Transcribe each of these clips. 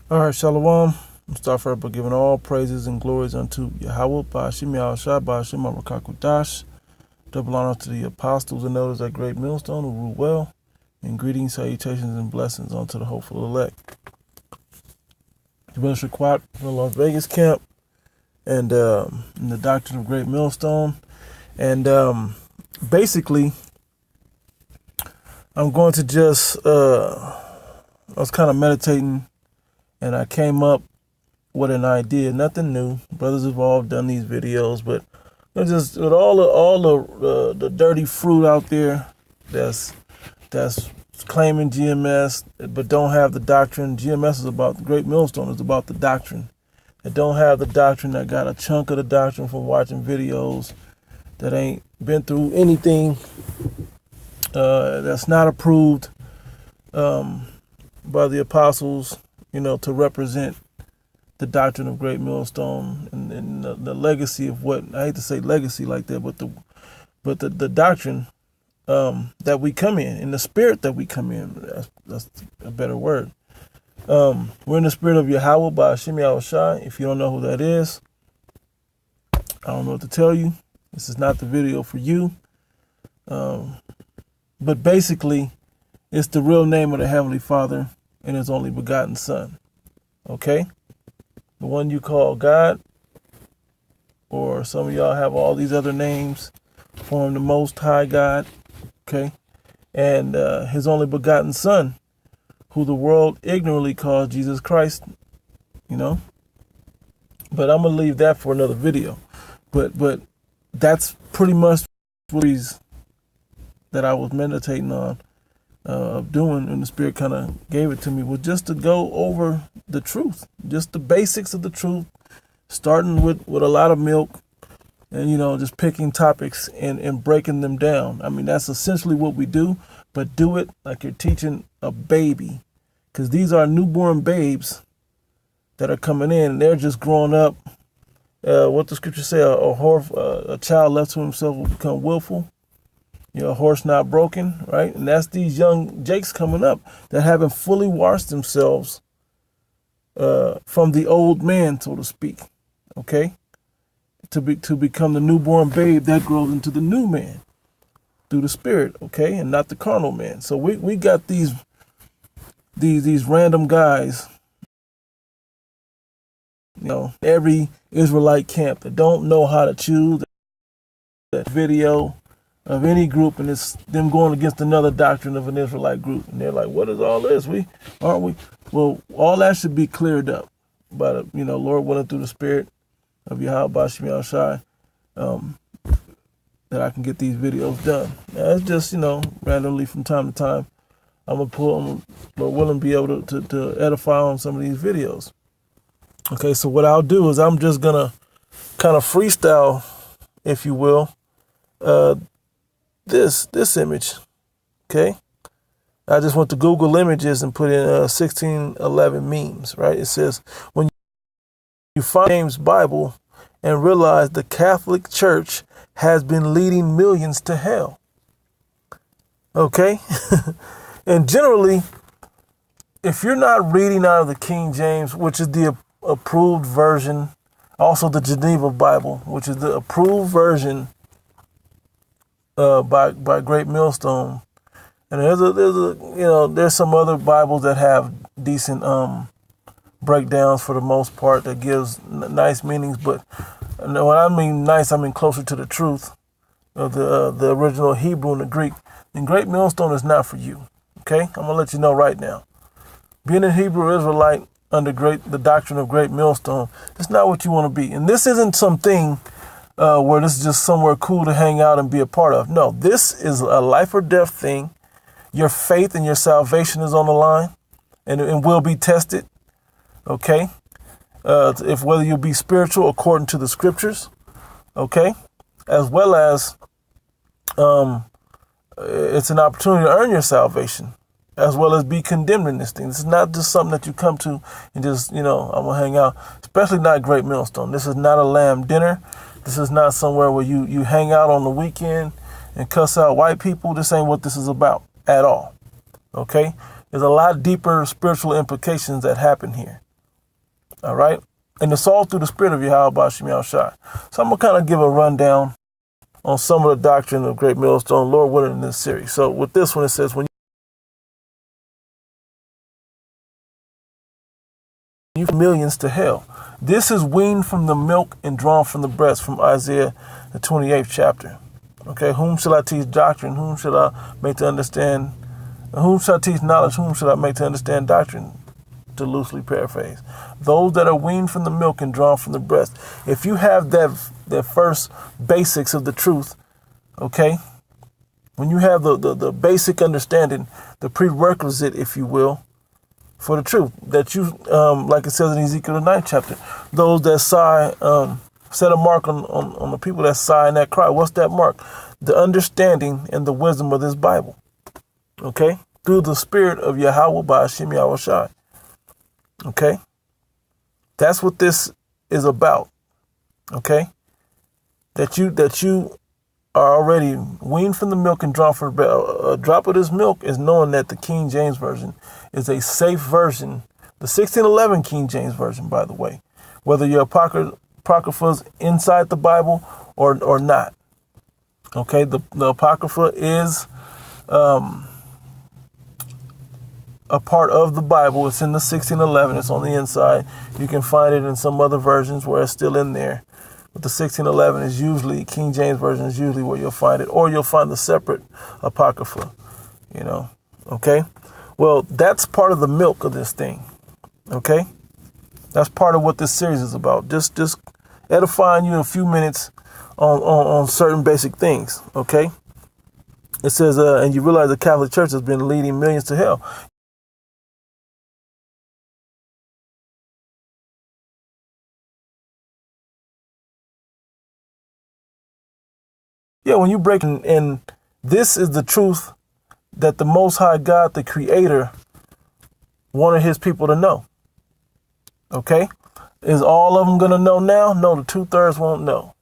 All right, Shalom. I'll start first by giving all praises and glories unto Yahweh, Ba'ashim Yahushua, Ba'ashim Rakakudash. Double honor to the apostles and elders at Great Millstone who rule well, and greetings, salutations, and blessings unto the hopeful elect. The minister Quat from the Las Vegas camp, and in the doctrine of Great Millstone. And basically, I'm going to just, I was kind of meditating, and I came up with an idea, nothing new. Brothers have all done these videos, but just with all the dirty fruit out there that's claiming GMS, but don't have the doctrine. GMS is about the Great Millstone is about the doctrine. That don't have the doctrine, that got a chunk of the doctrine from watching videos, that ain't been through anything, that's not approved by the apostles, to represent the doctrine of Great Millstone and the legacy of what, I hate to say legacy like that, but the doctrine that we come in the spirit that we come in. That's a better word. We're in the spirit of Yahweh by Hashem Yahushua. If you don't know who that is, I don't know what to tell you. This is not the video for you. But basically, it's the real name of the Heavenly Father and His only begotten Son. Okay? The one you call God, or some of y'all have all these other names for Him, the Most High God. Okay? And His only begotten Son, who the world ignorantly calls Jesus Christ, But I'm going to leave that for another video. But that's pretty much what that I was meditating on of doing, and the Spirit kind of gave it to me, was just to go over the truth, just the basics of the truth, starting with a lot of milk, and just picking topics and breaking them down. I mean, that's essentially what we do, but do it like you're teaching a baby, because these are newborn babes that are coming in, and they're just growing up. What the scripture say, a child left to himself will become willful. A horse not broken, right? And that's these young jakes coming up that haven't fully washed themselves from the old man, so to speak, okay? To become the newborn babe that grows into the new man through the Spirit, okay? And not the carnal man. So we got these random guys, every Israelite camp that don't know how to choose that video of any group, and it's them going against another doctrine of an Israelite group, and they're like, "What is all this? Aren't we?" Well, all that should be cleared up by the Lord willing, through the Spirit of Yahweh Bashim Yahushai, that I can get these videos done. Now, it's just randomly from time to time I'm Lord willing, be able to edify on some of these videos. Okay, so what I'll do is I'm just gonna kind of freestyle, if you will, this image. Okay, I just went to Google Images and put in 1611 memes. Right, it says, when you find James Bible and realize the Catholic Church has been leading millions to hell. Okay, and generally, if you're not reading out of the King James, which is the approved version, also the Geneva Bible, which is the approved version by Great Millstone, and there's some other Bibles that have decent breakdowns for the most part, that gives nice meanings. But when I mean nice, I mean closer to the truth of the original Hebrew and the Greek. And Great Millstone is not for you. Okay, I'm gonna let you know right now. Being a Hebrew Israelite under the doctrine of Great Millstone, it's not what you want to be. And this isn't something where this is just somewhere cool to hang out and be a part of. No, this is a life or death thing. Your faith and your salvation is on the line, and will be tested. Okay, if whether you'll be spiritual according to the scriptures, okay, as well as it's an opportunity to earn your salvation, as well as be condemned in this thing. This is not just something that you come to and just, I'm going to hang out, especially not Great Millstone. This is not a lamb dinner. This is not somewhere where you hang out on the weekend and cuss out white people. This ain't what this is about at all. Okay? There's a lot deeper spiritual implications that happen here. All right. And it's all through the spirit of Yahweh Bashim Yahushai. So I'm going to kind of give a rundown on some of the doctrine of Great Millstone, Lord willing, in this series. So with this one, it says, when you millions to hell. This is weaned from the milk and drawn from the breast, from Isaiah, the 28th chapter. Okay, whom shall I teach doctrine? Whom shall I make to understand? Whom shall I teach knowledge? Whom shall I make to understand doctrine? To loosely paraphrase. Those that are weaned from the milk and drawn from the breast. If you have that first basics of the truth, okay, when you have the basic understanding, the prerequisite, if you will, for the truth, that you, like it says in Ezekiel the 9th chapter, those that sigh, set a mark on the people that sigh and that cry. What's that mark? The understanding and the wisdom of this Bible. Okay? Through the spirit of Yahweh Ba'ashim Yahushai. Okay? That's what this is about. Okay? That you are already weaned from the milk and drawn from the bread. A drop of this milk is knowing that the King James Version is a safe version. The 1611 King James Version, by the way. Whether your Apocrypha's inside the Bible or not. Okay? The Apocrypha is a part of the Bible. It's in the 1611. It's on the inside. You can find it in some other versions where it's still in there. But the 1611 is usually, King James Version is usually where you'll find it. Or you'll find the separate Apocrypha, you know. Okay? Well, that's part of the milk of this thing. Okay? That's part of what this series is about. Just edifying you in a few minutes on certain basic things. Okay? It says, and you realize the Catholic Church has been leading millions to hell. Yeah, when you break and this is the truth that the Most High God, the Creator, wanted his people to know. Okay? Is all of them going to know now? No, the 2/3 won't know.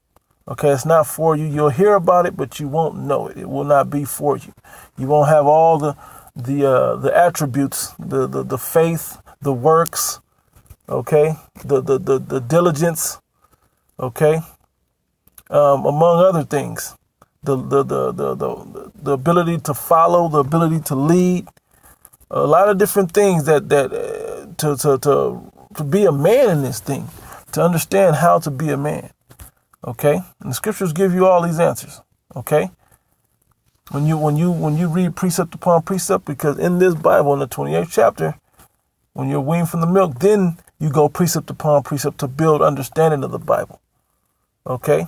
Okay, it's not for you. You'll hear about it, but you won't know it. It will not be for you. You won't have all the attributes, the faith, the works, okay, the diligence, okay, among other things. The ability to follow, the ability to lead, a lot of different things that to be a man in this thing, to understand how to be a man. Okay, and the scriptures give you all these answers. Okay, when you read precept upon precept, because in this Bible, in the 28th chapter, when you're weaned from the milk, then you go precept upon precept to build understanding of the Bible. Okay.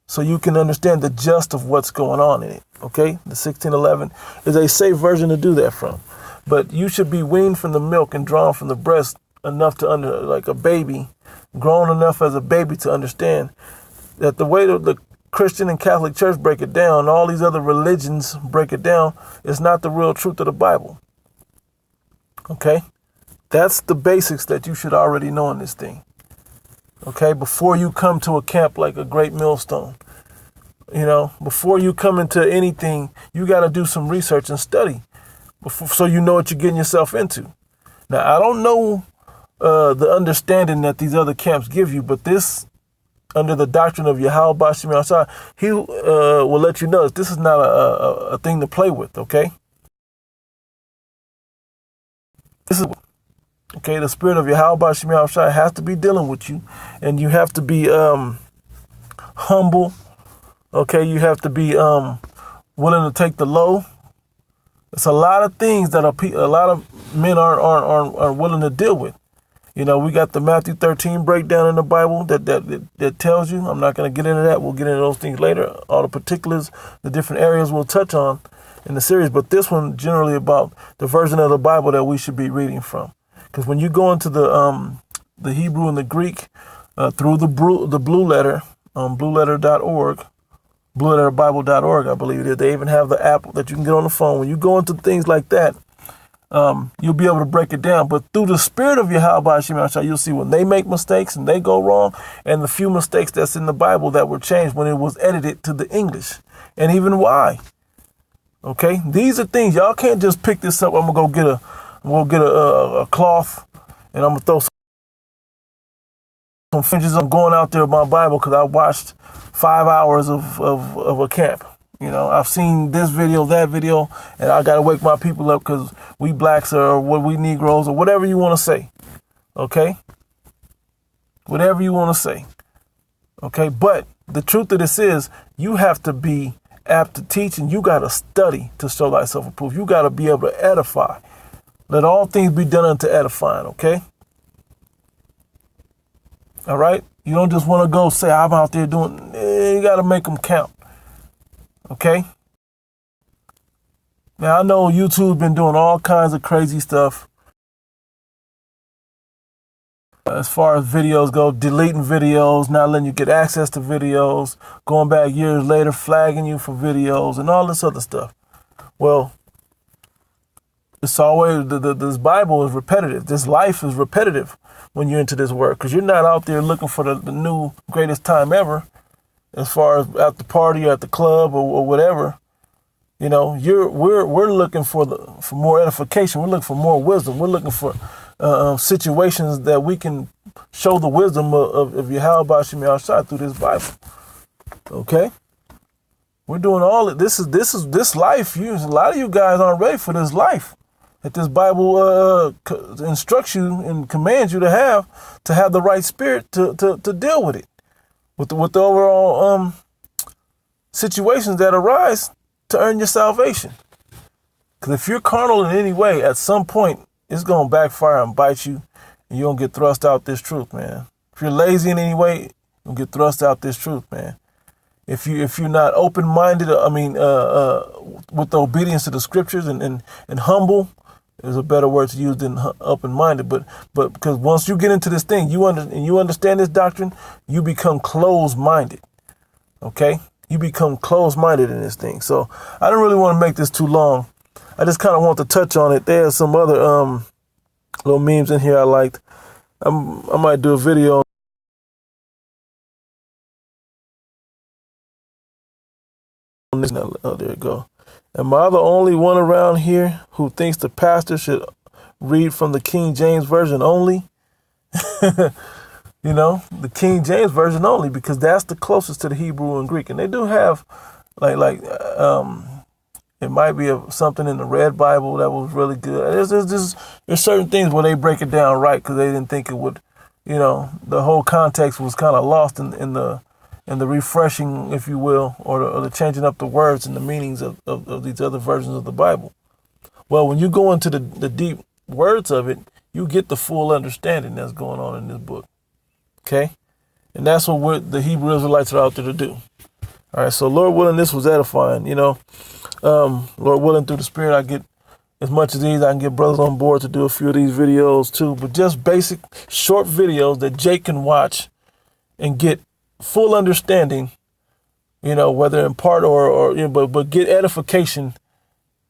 So you can understand the gist of what's going on in it, okay? The 1611 is a safe version to do that from. But you should be weaned from the milk and drawn from the breast enough to like a baby, grown enough as a baby to understand that the way that the Christian and Catholic Church break it down, all these other religions break it down, is not the real truth of the Bible. Okay? That's the basics that you should already know in this thing. Okay, before you come to a camp like a Great Millstone, you know, before you come into anything, you got to do some research and study so you know what you're getting yourself into. Now, I don't know the understanding that these other camps give you, but this, under the doctrine of Yahweh Bashim Yahushai, he will let you know that this is not a thing to play with, okay? This is... Okay, the spirit of Yahweh Bashim Yahushai has to be dealing with you, and you have to be humble. Okay, you have to be willing to take the low. It's a lot of things that a lot of men aren't willing to deal with. You know, we got the Matthew 13 breakdown in the Bible that tells you. I'm not going to get into that. We'll get into those things later. All the particulars, the different areas we'll touch on in the series, but this one generally about the version of the Bible that we should be reading from. Because when you go into the Hebrew and the Greek through the blue letter, blueletter.org, blueletterbible.org, I believe it is. They even have the app that you can get on the phone. When you go into things like that, you'll be able to break it down. But through the spirit of Yahweh Bashim Yahushai, you'll see when they make mistakes and they go wrong, and the few mistakes that's in the Bible that were changed when it was edited to the English, and even why. Okay, these are things y'all can't just pick this up. I'm gonna go get a cloth, and I'm gonna throw some some fringes. I'm going out there with my Bible because I watched 5 hours of a camp. You know, I've seen this video, that video, and I got to wake my people up because we blacks or what we Negroes or whatever you want to say. Okay? Whatever you want to say. Okay? But the truth of this is you have to be apt to teach, and you got to study to show thyself approved. You got to be able to edify. Let all things be done unto edifying. Okay? All right? You don't just want to go say, I'm out there doing, you got to make them count. Okay? Now, I know YouTube's been doing all kinds of crazy stuff as far as videos go, deleting videos, not letting you get access to videos, going back years later, flagging you for videos and all this other stuff. Well, it's always, this Bible is repetitive. This life is repetitive when you're into this work, because you're not out there looking for the new greatest time ever as far as at the party or at the club or whatever. You know, we're looking for more edification. We're looking for more wisdom. We're looking for situations that we can show the wisdom of Yahweh Shem Yahshua through this Bible. Okay, we're doing all of this. This life. A lot of you guys aren't ready for this life that this Bible instructs you and commands you to have the right spirit to deal with it, with the overall situations that arise to earn your salvation. Because if you're carnal in any way, at some point, it's going to backfire and bite you, and you're going to get thrust out this truth, man. If you're lazy in any way, you'll get thrust out this truth, man. If you're not open-minded, with the obedience to the scriptures and humble, is a better word to use than open-minded. But because once you get into this thing, you understand this doctrine, you become closed-minded. Okay? You become closed-minded in this thing. So I don't really want to make this too long. I just kind of want to touch on it. There's some other little memes in here I liked. I might do a video on this. Oh, there you go. Am I the only one around here who thinks the pastor should read from the King James Version only? You know, the King James Version only, because that's the closest to the Hebrew and Greek. And they do have, it might be something in the Red Bible that was really good. There's certain things where they break it down right because they didn't think it would, you know, the whole context was kind of lost in the refreshing, if you will, or the changing up the words and the meanings of these other versions of the Bible. Well, when you go into the deep words of it, you get the full understanding that's going on in this book. Okay? And that's what the Hebrew Israelites are out there to do. All right, so Lord willing, this was edifying, you know. Lord willing, through the Spirit, I get as much as these, I can get brothers on board to do a few of these videos too. But just basic, short videos that Jake can watch and get full understanding, you know, whether in part or you know, but get edification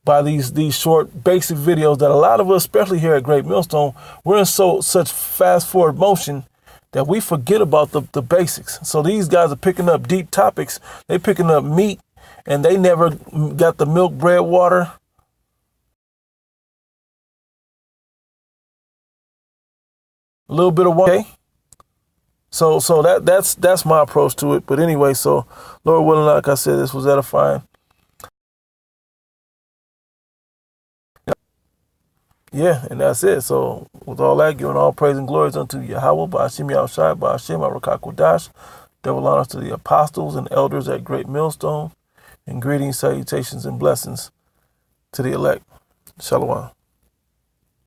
by these short, basic videos that a lot of us, especially here at Great Millstone, we're in such fast forward motion that we forget about the basics. So these guys are picking up deep topics. They picking up meat, and they never got the milk, bread, water. A little bit of water. Okay? So that's my approach to it. But anyway, so Lord willing, like I said, this was edifying. Yeah, and that's it. So with all that, giving all praise and glories unto Yahweh, Ba'ashem Yahushai, Ba'ashem Arakakodash, double honors to the apostles and elders at Great Millstone, and greetings, salutations, and blessings to the elect. Shalom.